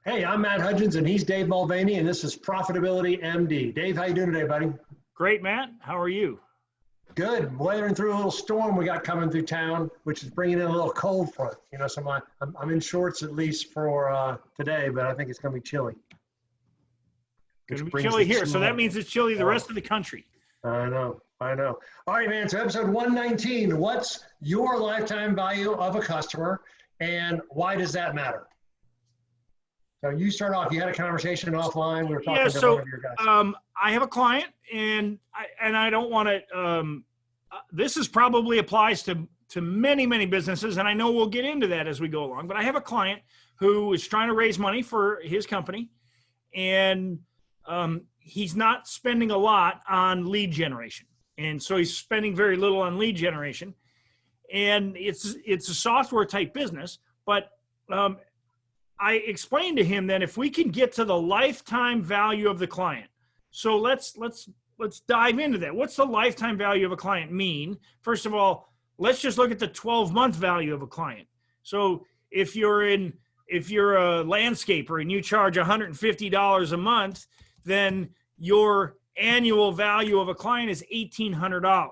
Hey, I'm Matt Hudgens, and he's Dave Mulvaney, and this is Profitability MD. Dave, how you doing today, buddy? Great, Matt. How are you? Good. Weathering through a little storm we got coming through town, which is bringing in a little cold front. You know, so I'm in shorts at least for today, but I think it's going to be chilly. Going to be chilly here, so that means it's chilly the rest of the country. I know. All right, man. So episode 119, what's your lifetime value of a customer, and why does that matter? So you start off. You had a conversation offline. We were talking to one of your guys. I have a client, and I don't want to. This is probably applies to many businesses, and I know we'll get into that as we go along. But I have a client who is trying to raise money for his company, and he's not spending a lot on lead generation, and so he's spending very little on lead generation, and it's a software type business, but I explained to him that if we can get to the lifetime value of the client, so let's dive into that. What's the lifetime value of a client mean? First of all, let's just look at the 12-month value of a client. So if you're a landscaper and you charge $150 a month, then your annual value of a client is $1,800.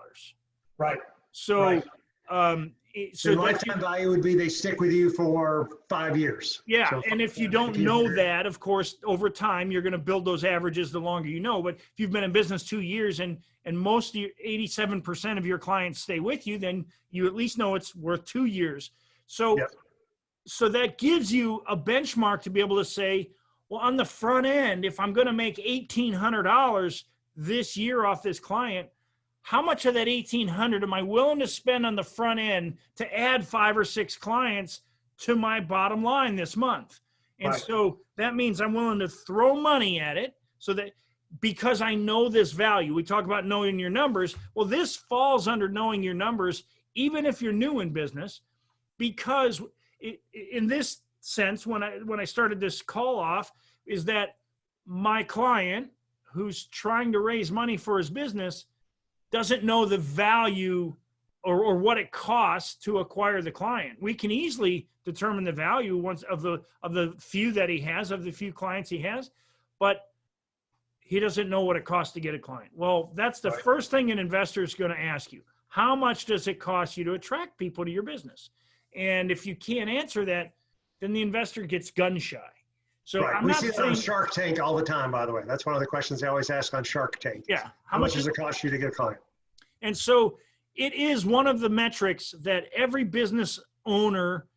Right. So, right. So lifetime value would be they stick with you for 5 years. Yeah, so and if you don't know that, of course, over time, you're going to build those averages the longer you know. But if you've been in business 2 years and most of your 87% of your clients stay with you, then you at least know it's worth 2 years. So, yep. So that gives you a benchmark to be able to say, well, on the front end, if I'm going to make $1,800 this year off this client, how much of that $1,800 am I willing to spend on the front end to add 5 or 6 clients to my bottom line this month? And right. So that means I'm willing to throw money at it so that because I know this value, we talk about knowing your numbers. Well, this falls under knowing your numbers, even if you're new in business, because in this sense, when I started this call off, is that my client who's trying to raise money for his business doesn't know the value or what it costs to acquire the client. We can easily determine the value once of the few that he has, of the few clients he has, but he doesn't know what it costs to get a client. Well, that's the first thing an investor is going to ask you. How much does it cost you to attract people to your business? And if you can't answer that, then the investor gets gun shy. So right. We see that on Shark Tank all the time, by the way. That's one of the questions they always ask on Shark Tank. Yeah. How much does it cost you to get a client? And so it is one of the metrics that every business owner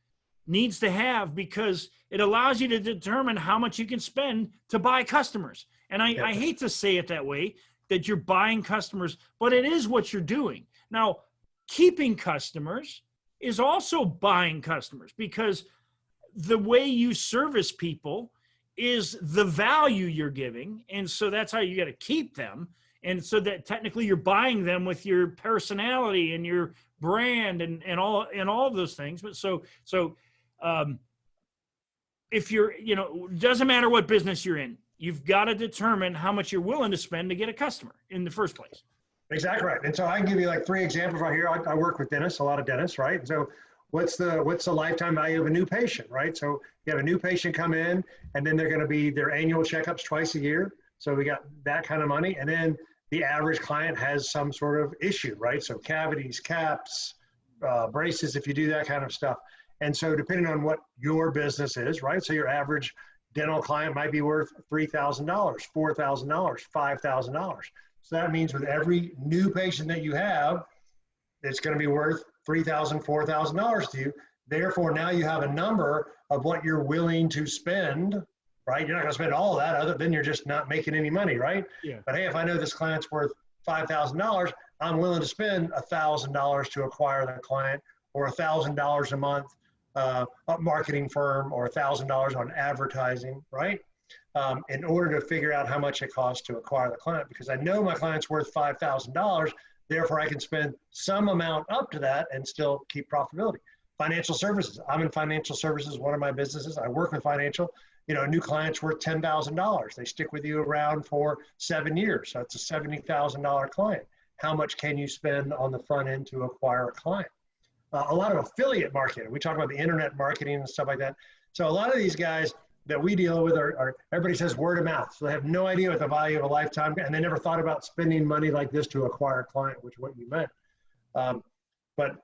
needs to have because it allows you to determine how much you can spend to buy customers. And I hate to say it that way, that you're buying customers, but it is what you're doing. Now, keeping customers is also buying customers because the way you service people is the value you're giving. And so that's how you got to keep them. And so that technically you're buying them with your personality and your brand and all of those things. But so if you're, it doesn't matter what business you're in, you've got to determine how much you're willing to spend to get a customer in the first place. Exactly right. And so I can give you like 3 examples right here. I work with dentists, a lot of dentists, right? So what's the lifetime value of a new patient, right? So you have a new patient come in, and then they're going to be their annual checkups twice a year. So we got that kind of money. And then the average client has some sort of issue, right? So cavities, caps, braces, if you do that kind of stuff. And so depending on what your business is, right? So your average dental client might be worth $3,000, $4,000, $5,000. So that means with every new patient that you have, it's going to be worth $3,000, $4,000 to you. Therefore, now you have a number of what you're willing to spend, right? You're not going to spend all of that, other than you're just not making any money, right? Yeah. But hey, if I know this client's worth $5,000, I'm willing to spend $1,000 to acquire that client, or $1,000 a month a marketing firm, or $1,000 on advertising, right? In order to figure out how much it costs to acquire the client, because I know my client's worth $5,000. Therefore, I can spend some amount up to that and still keep profitability. Financial services. I'm in financial services, one of my businesses. I work with financial. A new client's worth $10,000. They stick with you around for 7 years. So it's a $70,000 client. How much can you spend on the front end to acquire a client? A lot of affiliate marketing. We talk about the internet marketing and stuff like that. So a lot of these guys, that we deal with are everybody says word of mouth. So they have no idea what the value of a lifetime, and they never thought about spending money like this to acquire a client, which is what you meant. But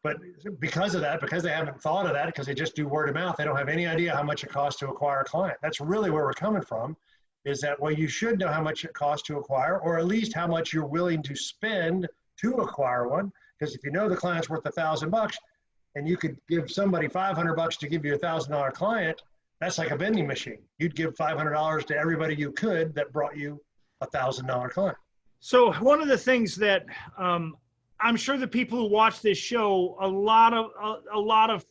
because of that, because they haven't thought of that, because they just do word of mouth, they don't have any idea how much it costs to acquire a client. That's really where we're coming from, is that, well, you should know how much it costs to acquire, or at least how much you're willing to spend to acquire one. Because if you know the client's worth $1,000 and you could give somebody $500 to give you $1,000 client, that's like a vending machine. You'd give $500 to everybody you could that brought you $1,000 client. So one of the things that I'm sure the people who watch this show, a lot of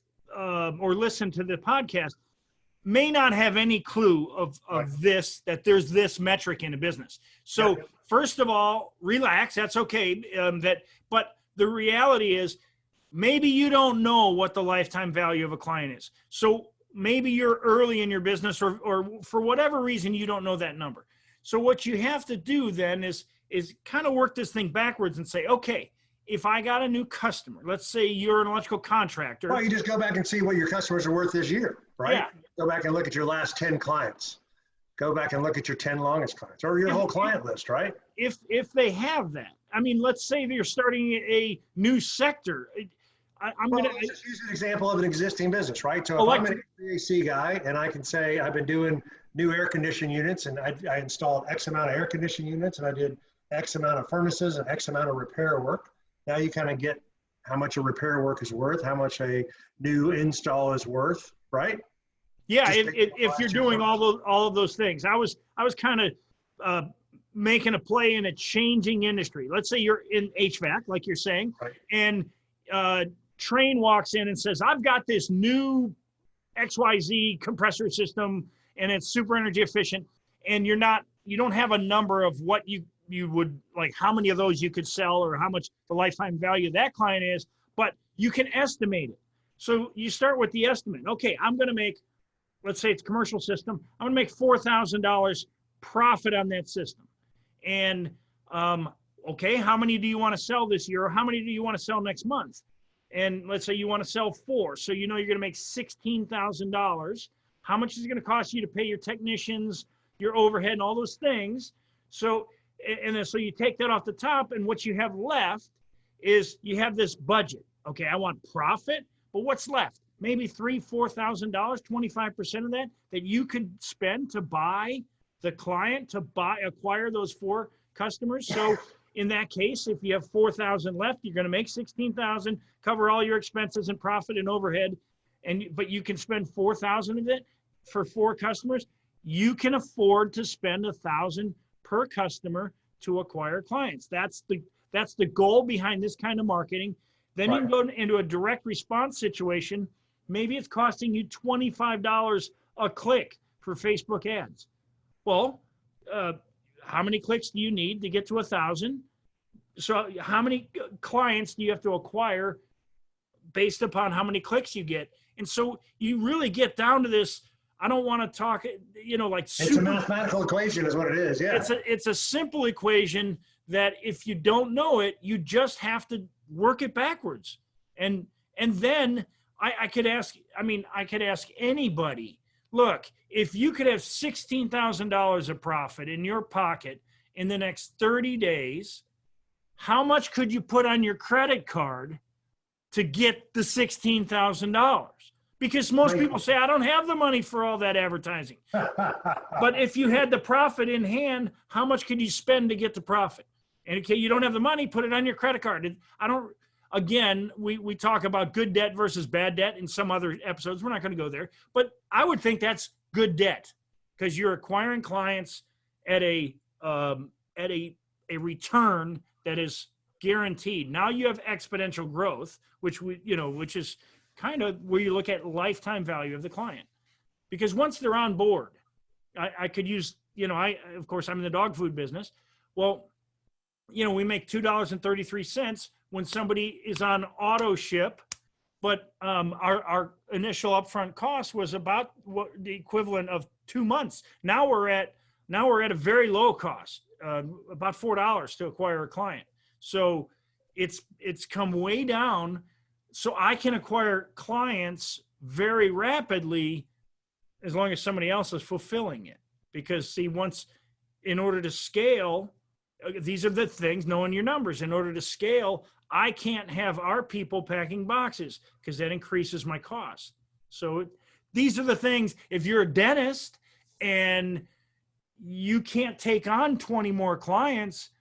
or listen to the podcast, may not have any clue of Right. this, that there's this metric in a business. So first of all, relax. That's okay. But the reality is, maybe you don't know what the lifetime value of a client is. So maybe you're early in your business, or for whatever reason, you don't know that number. So what you have to do then is kind of work this thing backwards and say, okay, if I got a new customer, let's say you're an electrical contractor. Well, you just go back and see what your customers are worth this year, right? Yeah. Go back and look at your last 10 clients. Go back and look at your 10 longest clients, or your whole client list, right? If they have that. I mean, let's say you're starting a new sector. Let's just use an example of an existing business, right? So if I'm an HVAC guy and I can say I've been doing new air conditioning units, and I installed X amount of air conditioning units, and I did X amount of furnaces and X amount of repair work. Now you kind of get how much a repair work is worth, how much a new install is worth, right? Yeah, if you're doing all of those things. I was kind of making a play in a changing industry. Let's say you're in HVAC, like you're saying, right. And Train walks in and says, I've got this new XYZ compressor system, and it's super energy efficient, and you don't have a number of what you would like, how many of those you could sell, or how much the lifetime value of that client is, but you can estimate it. So you start with the estimate. Okay, I'm going to make, let's say it's a commercial system, I'm going to make $4,000 profit on that system. And okay, how many do you want to sell this year? Or how many do you want to sell next month? And let's say you want to sell 4. So you know you're going to make $16,000. How much is it going to cost you to pay your technicians, your overhead, and all those things? So, and then so you take that off the top, and what you have left is you have this budget. Okay, I want profit, but what's left? Maybe $3,000, $4,000, 25% of that you could spend to buy the client, to acquire those 4 customers. So in that case, if you have 4,000 left, you're going to make 16,000, cover all your expenses and profit and overhead, but you can spend 4,000 of it for 4 customers. You can afford to spend 1,000 per customer to acquire clients. That's the goal behind this kind of marketing. Then you can go into a direct response situation. Maybe it's costing you $25 a click for Facebook ads. Well, how many clicks do you need to get to 1,000? So how many clients do you have to acquire based upon how many clicks you get? And so you really get down to this. I don't want to talk, like it's a mathematical equation is what it is. Yeah. It's a simple equation that if you don't know it, you just have to work it backwards. And then I could ask anybody, look, if you could have $16,000 of profit in your pocket in the next 30 days, how much could you put on your credit card to get the $16,000? Because most people say, I don't have the money for all that advertising. But if you had the profit in hand, how much could you spend to get the profit? And okay, you don't have the money, put it on your credit card. Again, we talk about good debt versus bad debt in some other episodes. We're not going to go there. But I would think that's good debt, because you're acquiring clients at a return that is guaranteed. Now you have exponential growth, which is kind of where you look at lifetime value of the client. Because once they're on board, I could use, of course, I'm in the dog food business. Well, we make $2.33 when somebody is on auto ship, but our initial upfront cost was about the equivalent of 2 months. Now we're at a very low cost, about $4 to acquire a client. So it's come way down. So I can acquire clients very rapidly as long as somebody else is fulfilling it. Because see, in order to scale, these are the things, knowing your numbers. In order to scale, I can't have our people packing boxes because that increases my cost. So these are the things, if you're a dentist and you can't take on 20 more clients,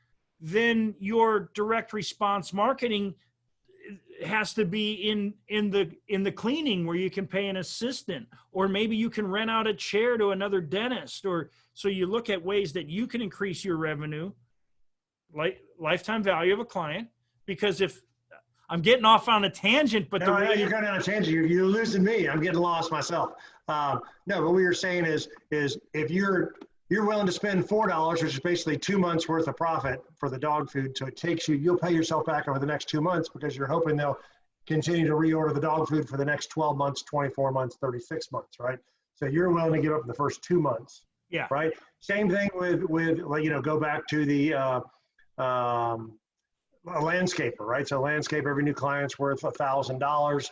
then your direct response marketing has to be in the cleaning, where you can pay an assistant, or maybe you can rent out a chair to another dentist. Or so you look at ways that you can increase your revenue, like lifetime value of a client. Because if I'm getting off on a tangent, but no, you're going on a tangent. You're losing me. I'm getting lost myself. No, what we were saying is if you're willing to spend $4, which is basically 2 months worth of profit for the dog food. So it takes you'll pay yourself back over the next 2 months, because you're hoping they'll continue to reorder the dog food for the next 12 months, 24 months, 36 months, right? So you're willing to give up the first 2 months. Yeah. Right. Same thing with go back to the a landscaper, right? So landscaper, every new client's worth $1,000.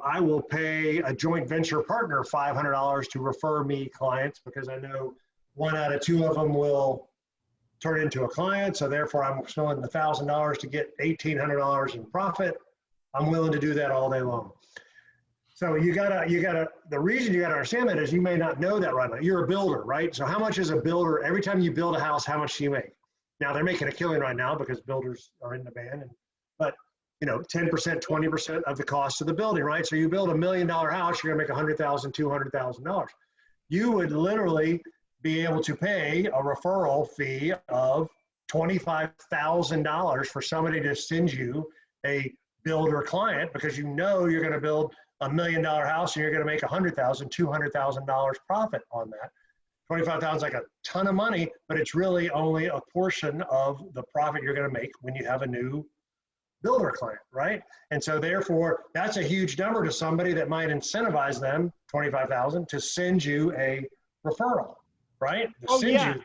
I will pay a joint venture partner $500 to refer me clients, because I know 1 out of 2 of them will turn into a client. So therefore I'm spending $1,000 to get $1,800 in profit. I'm willing to do that all day long. So the reason you gotta understand that is you may not know that right now. You're a builder, right? So how much is a builder, every time you build a house, how much do you make? Now they're making a killing right now because builders are in demand, but 10%, 20% of the cost of the building, right? So you build $1 million house, you're gonna make $100,000, $200,000. You would literally be able to pay a referral fee of $25,000 for somebody to send you a builder client, because you're gonna build $1 million house and you're gonna make $100,000, $200,000 profit on that. 25,000 is like a ton of money, but it's really only a portion of the profit you're going to make when you have a new builder client, right? And so therefore, that's a huge number to somebody that might incentivize them, 25,000, to send you a referral, right? Yeah.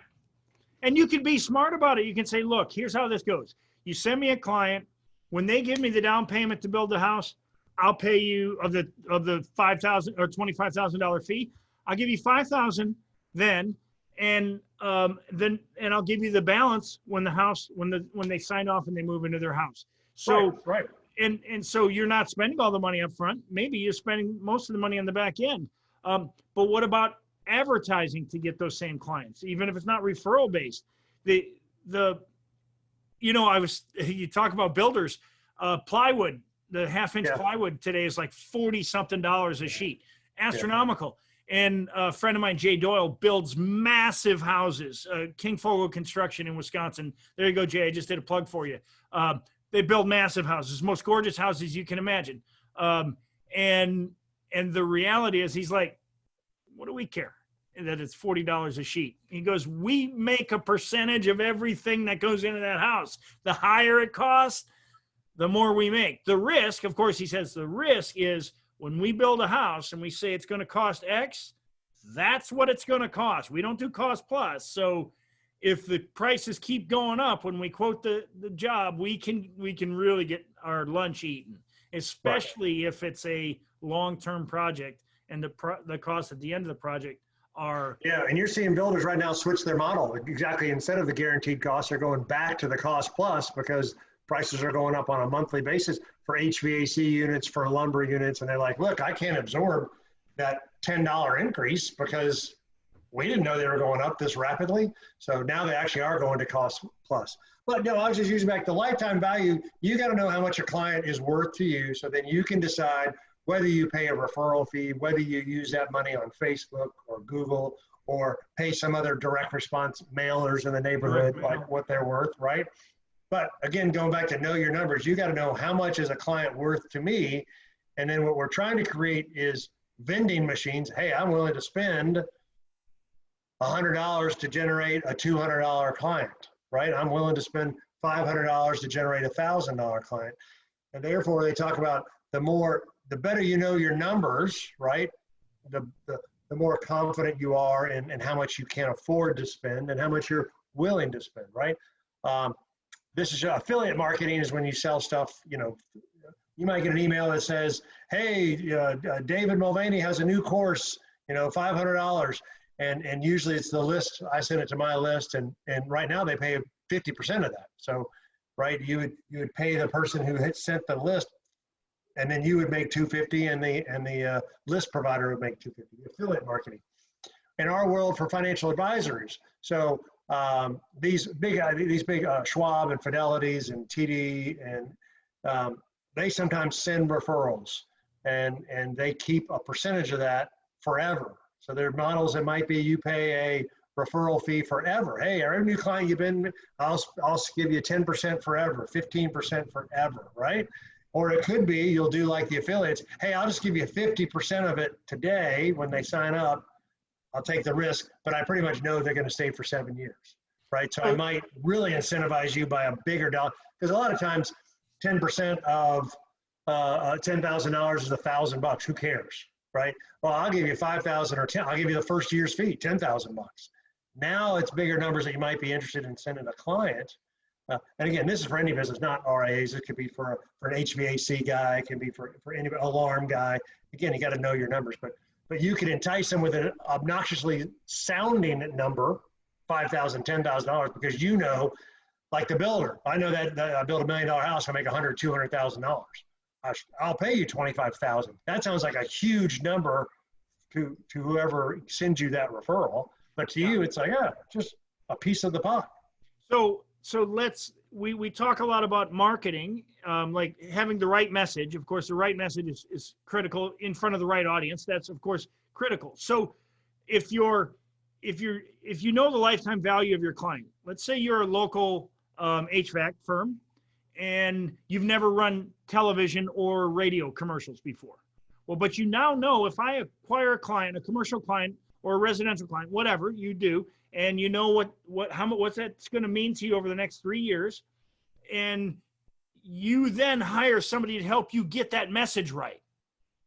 And you can be smart about it. You can say, look, here's how this goes. You send me a client. When they give me the down payment to build the house, I'll pay you of the $5,000 or $25,000 fee. I'll give you $5,000 then, and I'll give you the balance when they sign off and they move into their house. So right. And so you're not spending all the money up front. Maybe you're spending most of the money on the back end. But what about advertising to get those same clients, even if it's not referral based? You talk about builders, plywood, the half-inch plywood today is like $40-something a sheet, astronomical. Yeah. And a friend of mine, Jay Doyle, builds massive houses, King Fogel Construction in Wisconsin. There you go, Jay. I just did a plug for you. They build massive houses, most gorgeous houses you can imagine. And the reality is, he's like, what do we care that it's $40 a sheet? He goes, we make a percentage of everything that goes into that house. The higher it costs, the more we make. The risk, of course, he says, the risk is, when we build a house and we say it's going to cost X, that's what it's going to cost. We don't do cost plus. So if the prices keep going up when we quote the job, we can really get our lunch eaten, especially if it's a long-term project and the costs at the end of the project are. Yeah, and you're seeing builders right now switch their model. Exactly, instead of the guaranteed costs, they're going back to the cost plus, because prices are going up on a monthly basis for HVAC units, for lumber units. And they're like, look, I can't absorb that $10 increase because we didn't know they were going up this rapidly. So now they actually are going to cost plus. But no, I was just using back the lifetime value. You got to know how much a client is worth to you, so then you can decide whether you pay a referral fee, whether you use that money on Facebook or Google, or pay some other direct response mailers in the neighborhood, like what they're worth, right? But again, going back to know your numbers, you got to know how much is a client worth to me. And then what we're trying to create is vending machines. Hey, I'm willing to spend $100 to generate a $200 client, right? I'm willing to spend $500 to generate a $1,000 client. And therefore, they talk about the better you know your numbers, right? The more confident you are in how much you can afford to spend and how much you're willing to spend, right? This is affiliate marketing, is when you sell stuff. You might get an email that says, hey, David Mulvaney has a new course. $500. And usually it's the list. I send it to my list, and right now they pay 50% of that. So, right, you would pay the person who had sent the list, and then you would make 250, and the list provider would make 250. Affiliate marketing. In our world for financial advisors, so these big Schwab and Fidelities and TD, and they sometimes send referrals, and they keep a percentage of that forever. So there are models that might be you pay a referral fee forever. Hey, every new client you've been, I'll give you 10% forever, 15% forever, right? Or it could be you'll do like the affiliates. Hey, I'll just give you 50% of it today when they sign up. I'll take the risk, but I pretty much know they're going to stay for 7 years, right? So I might really incentivize you by a bigger dollar, because a lot of times 10% of $10,000 is $1,000. Who cares? Right? Well, I'll give you 5,000 or 10. I'll give you the first year's fee, $10,000. Now it's bigger numbers that you might be interested in sending a client. And again, this is for any business, not RIAs. It could be for an HVAC guy. It can be for any alarm guy. Again, you got to know your numbers, but you could entice them with an obnoxiously sounding number, $5,000, $10,000, because like the builder. I know that I build $1 million house, I make $100,000, $200,000. I'll pay you 25,000. That sounds like a huge number to whoever sends you that referral, but to you, it's like, just a piece of the pie. So we talk a lot about marketing, like having the right message. Of course, the right message is critical in front of the right audience. That's of course critical. So if you know the lifetime value of your client, let's say you're a local HVAC firm, and you've never run television or radio commercials before. Well, but you now know if I acquire a client, a commercial client or a residential client, whatever you do, and you know what that's going to mean to you over the next 3 years, and you then hire somebody to help you get that message right.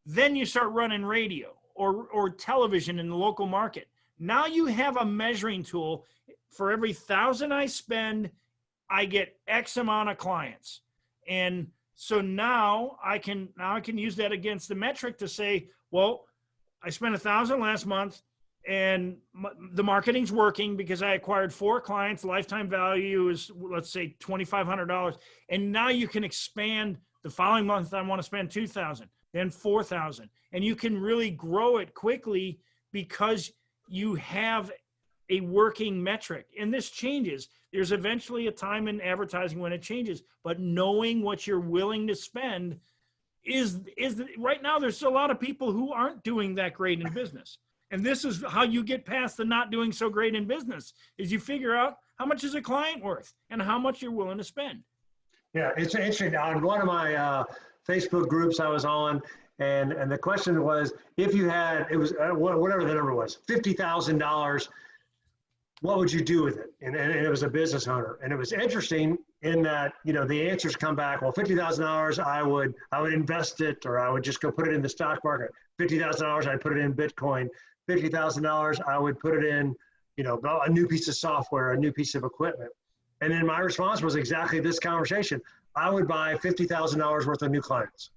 Then you start running radio or television in the local market. Now you have a measuring tool. For every 1,000 I spend, I get X amount of clients. And so now I can use that against the metric to say, well, I spent 1,000 last month, and the marketing's working because I acquired 4 clients. Lifetime value is, let's say, $2,500. And now you can expand the following month. I want to spend 2,000, then 4,000. And you can really grow it quickly because you have a working metric. And this changes. There's eventually a time in advertising when it changes, but knowing what you're willing to spend is right now, there's a lot of people who aren't doing that great in business. And this is how you get past the not doing so great in business, is you figure out how much is a client worth and how much you're willing to spend. Yeah, it's interesting. On one of my Facebook groups I was on, and the question was, if you had, it was whatever the number was, $50,000, what would you do with it? And it was a business owner. And it was interesting in that, the answers come back, well, $50,000, I would invest it, or I would just go put it in the stock market. $50,000, I'd put it in Bitcoin. $50,000, I would put it in, a new piece of software, a new piece of equipment. And then my response was exactly this conversation. I would buy $50,000 worth of new clients.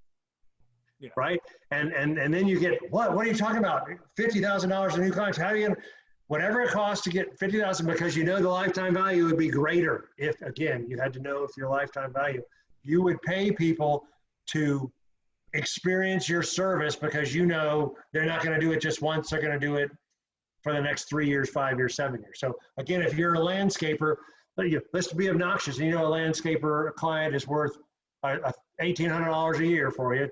Yeah. Right? And then you get, what are you talking about? $50,000 of new clients. How are you going to, whatever it costs to get $50,000, because the lifetime value would be greater. If, again, you had to know if your lifetime value, you would pay people to experience your service because they're not going to do it just once. They're going to do it for the next 3 years, 5 years, 7 years. So again, if you're a landscaper, let's be obnoxious. A landscaper, a client is worth $1,800 a year for you.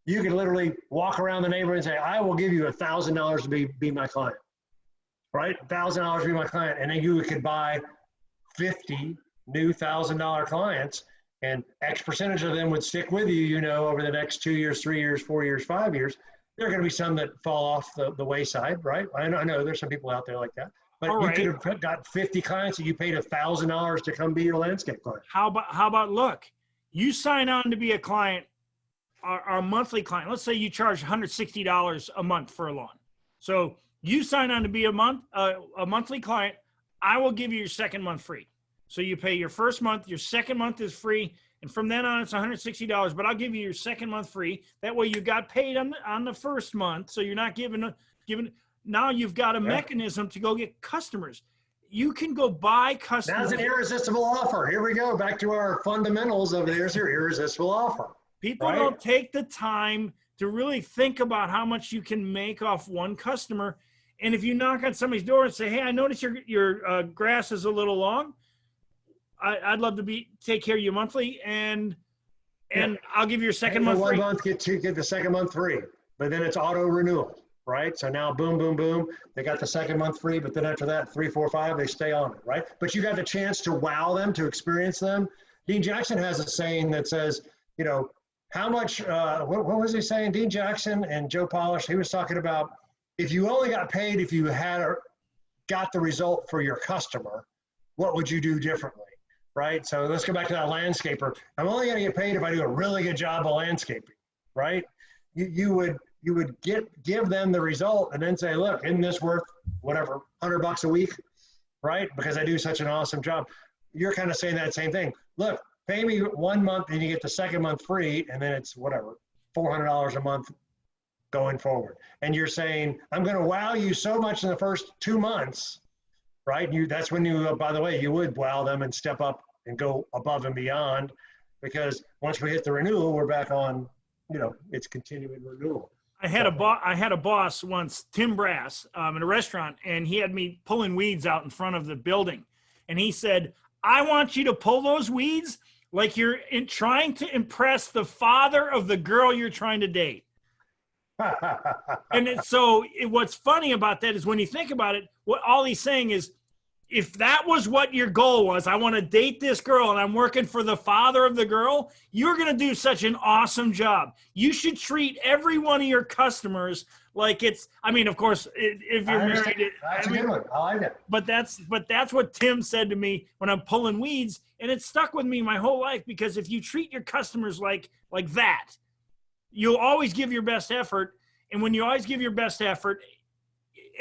You can literally walk around the neighborhood and say, I will give you $1,000 to be my client. Right? $1,000 to be my client. And then you could buy 50 new $1,000 clients, and X percentage of them would stick with you, over the next 2 years, 3 years, 4 years, 5 years. There are going to be some that fall off the wayside, right? I know there's some people out there like that. But you could have got 50 clients that you paid $1,000 to come be your landscape client. How about look, you sign on to be a client, our monthly client. Let's say you charge $160 a month for a lawn. So you sign on to be a monthly client, I will give you your second month free. So you pay your first month, your second month is free, and from then on it's $160, but I'll give you your second month free. That way you got paid on the first month, so you're not giving now you've got a mechanism to go get customers. You can go buy customers. That's an irresistible offer. Here we go. Back to our fundamentals of there's your irresistible offer. People don't take the time to really think about how much you can make off one customer. And if you knock on somebody's door and say, hey, I noticed your grass is a little long. I'd love to take care of you monthly, and I'll give you your second month free. 1 month, get the second month free, but then it's auto renewal. Right? So now, boom, boom, boom, they got the second month free, but then after that, 3, 4, 5, they stay on it, right? But you got the chance to wow them, to experience them. Dean Jackson has a saying that says, you know, how much, what was he saying? Dean Jackson and Joe Polish, he was talking about if you only got paid if you got the result for your customer, what would you do differently, right? So let's go back to that landscaper. I'm only going to get paid if I do a really good job of landscaping, right? You would give them the result and then say, look, isn't this worth whatever, $100 a week, right? Because I do such an awesome job. You're kind of saying that same thing. Look, pay me 1 month and you get the second month free, and then it's whatever, $400 a month going forward. And you're saying, I'm going to wow you so much in the first 2 months, right? That's when you, by the way, you would wow them and step up and go above and beyond, because once we hit the renewal, we're back on, you know, it's continuing renewal. I had a boss once, Tim Brass, in a restaurant, and he had me pulling weeds out in front of the building. And he said, I want you to pull those weeds like you're trying to impress the father of the girl you're trying to date. What's funny about that is when you think about it, what all he's saying is, if that was what your goal was, I want to date this girl and I'm working for the father of the girl, you're going to do such an awesome job. You should treat every one of your customers like it's, I mean, of course, if you're married. That's a good one. I like it. But that's what Tim said to me when I'm pulling weeds, and it stuck with me my whole life, because if you treat your customers like that, you'll always give your best effort. And when you always give your best effort,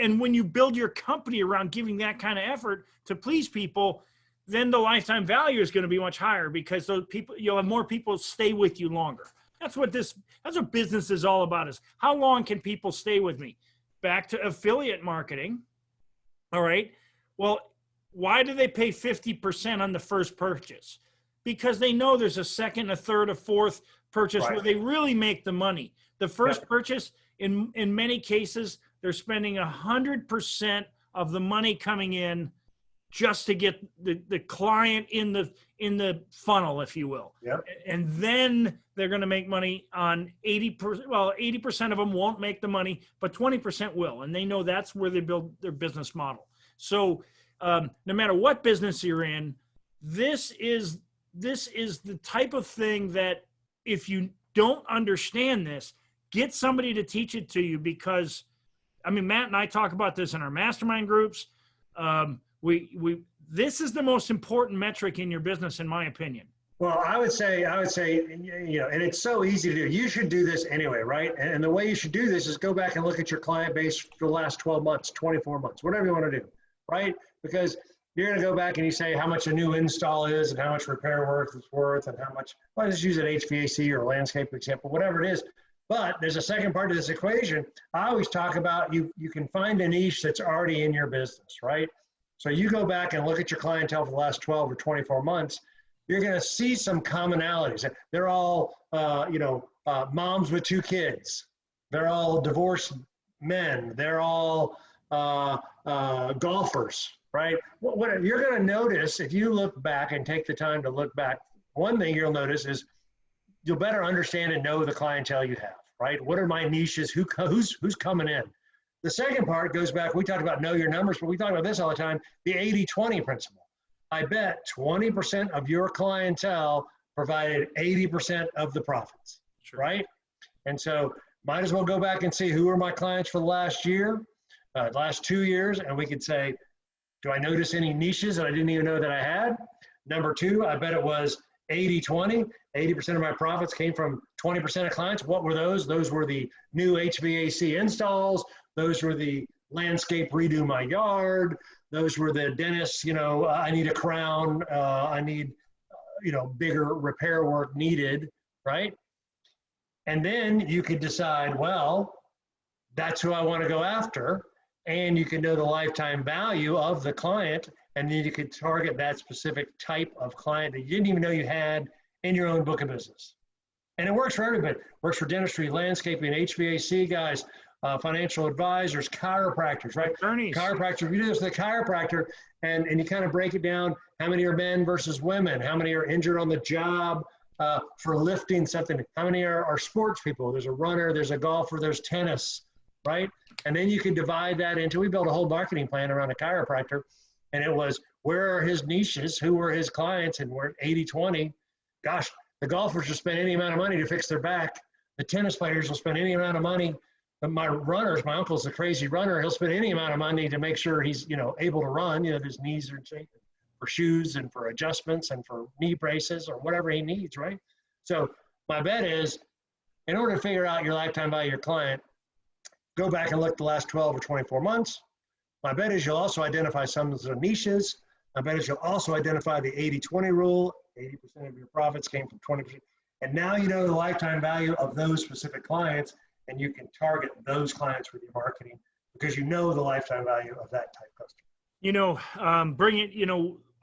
and when you build your company around giving that kind of effort to please people, then the lifetime value is going to be much higher, because those people, you'll have more people stay with you longer. That's what business is all about, is how long can people stay with me? Back to affiliate marketing. All right. Well, why do they pay 50% on the first purchase? Because they know there's a second, a third, a fourth purchase where they really make the money. The first purchase, in many cases, they're spending 100% of the money coming in just to get the client in the funnel, if you will. Yep. And then they're going to make money on 80%. Well, 80% of them won't make the money, but 20% will. And they know that's where they build their business model. So no matter what business you're in, this is the type of thing that if you don't understand this, get somebody to teach it to you, because I mean, Matt and I talk about this in our mastermind groups. This is the most important metric in your business, in my opinion. Well, I would say, you know, and it's so easy to do. You should do this anyway, right? And the way you should do this is go back and look at your client base for the last 12 months, 24 months, whatever you want to do, right? Because you're going to go back and you say how much a new install is and how much repair work it's worth and how much, well, let's use an HVAC or a landscape example, whatever it is. But there's a second part to this equation. I always talk about you can find a niche that's already in your business, right? So you go back and look at your clientele for the last 12 or 24 months, you're going to see some commonalities. They're all, moms with 2 kids. They're all divorced men. They're all golfers, right? What you're going to notice if you look back and take the time to look back, one thing you'll notice is you'll better understand and know the clientele you have, right? What are my niches? Who's coming in? The second part goes back, we talk about know your numbers, but we talk about this all the time, the 80-20 principle. I bet 20% of your clientele provided 80% of the profits, right? And so might as well go back and see who are my clients for the last year, last 2 years, and we could say, do I notice any niches that I didn't even know that I had? Number 2, I bet it was 80-20. 80% of my profits came from 20% of clients. What were those? Those were the new HVAC installs. Those were the landscape redo my yard. Those were the dentists, I need a crown. I need, bigger repair work needed, right? And then you could decide, well, that's who I want to go after. And you can know the lifetime value of the client, and then you can target that specific type of client that you didn't even know you had in your own book of business. And it works for everybody. It works for dentistry, landscaping, HVAC guys, financial advisors, chiropractors, right? Attorneys. Chiropractor, if you do this with a chiropractor and you kind of break it down, how many are men versus women? How many are injured on the job for lifting something? How many are sports people? There's a runner, there's a golfer, there's tennis, right? And then you can divide that into, we built a whole marketing plan around a chiropractor, and it was, where are his niches? Who were his clients? And we're 80-20. Gosh, the golfers will spend any amount of money to fix their back. The tennis players will spend any amount of money. But my runners, my uncle's a crazy runner. He'll spend any amount of money to make sure he's, able to run. His knees are in shape, for shoes and for adjustments and for knee braces or whatever he needs, right? So my bet is, in order to figure out your lifetime value of your client, go back and look the last 12 or 24 months. My bet is you'll also identify some of the niches. My bet is you'll also identify the 80-20 rule. 80% of your profits came from 20%. And now you know the lifetime value of those specific clients, and you can target those clients with your marketing because you know the lifetime value of that type of customer. Bring it,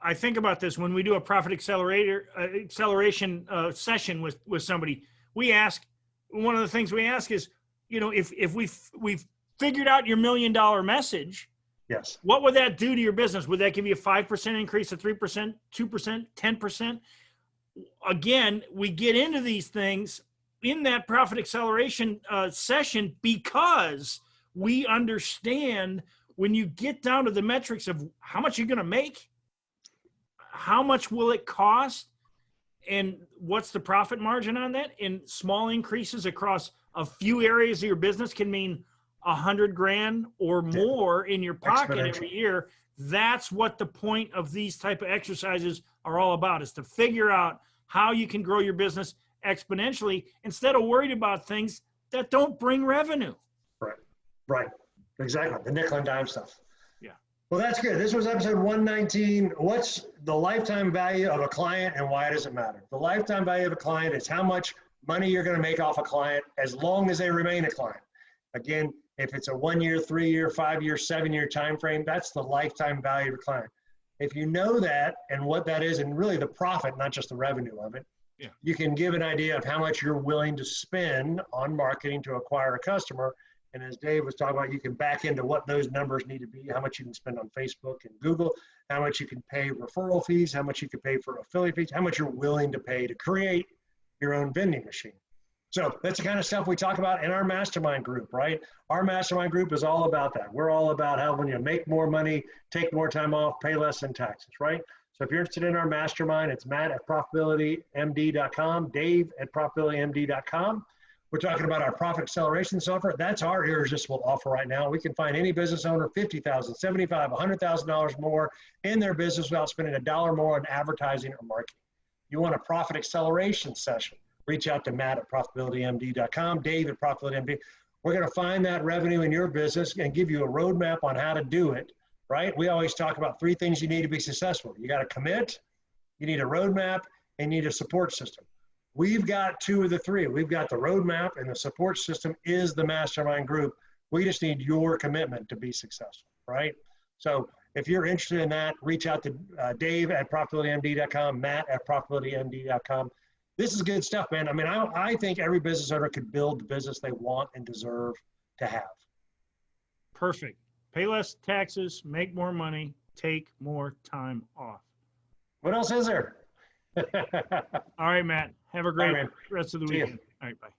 I think about this when we do a profit acceleration session with somebody. One of the things we ask is, if we've figured out your $1 million message, yes, what would that do to your business? Would that give you a 5% increase, a 3%, 2%, 10%? Again, we get into these things in that profit acceleration session because we understand when you get down to the metrics of how much you're going to make, how much will it cost, and what's the profit margin on that. And small increases across a few areas of your business can mean $100,000 or more in your pocket every year. That's what the point of these type of exercises are all about, is to figure out how you can grow your business exponentially instead of worried about things that don't bring revenue. Right. Exactly. The nickel and dime stuff. Yeah. Well, that's good. This was episode 119. What's the lifetime value of a client and why does it matter? The lifetime value of a client is how much money you're going to make off a client as long as they remain a client. Again, if it's a 1 year, 3 year, 5 year, 7 year time frame, that's the lifetime value of a client. If you know that and what that is, and really the profit, not just the revenue of it, you can give an idea of how much you're willing to spend on marketing to acquire a customer. And as Dave was talking about, you can back into what those numbers need to be, how much you can spend on Facebook and Google, how much you can pay referral fees, how much you can pay for affiliate fees, how much you're willing to pay to create your own vending machine. So that's the kind of stuff we talk about in our mastermind group, right? Our mastermind group is all about that. We're all about helping you make more money, take more time off, pay less in taxes, right? So if you're interested in our mastermind, it's Matt@profitabilitymd.com, Dave@profitabilitymd.com. We're talking about our profit acceleration software. That's our irresistible offer right now. We can find any business owner $50,000, $75,000, $100,000 more in their business without spending $1 more on advertising or marketing. You want a profit acceleration session? Reach out to Matt@profitabilitymd.com, Dave@profitabilitymd. We're going to find that revenue in your business and give you a roadmap on how to do it, right? We always talk about 3 things you need to be successful. You got to commit, you need a roadmap, and you need a support system. We've got 2 of the 3. We've got the roadmap, and the support system is the mastermind group. We just need your commitment to be successful, right? So if you're interested in that, reach out to Dave@profitabilitymd.com, Matt@profitabilitymd.com. This is good stuff, man. I mean, I think every business owner could build the business they want and deserve to have. Perfect. Pay less taxes, make more money, take more time off. What else is there? All right, Matt. Have a great rest of the weekend. All right, bye.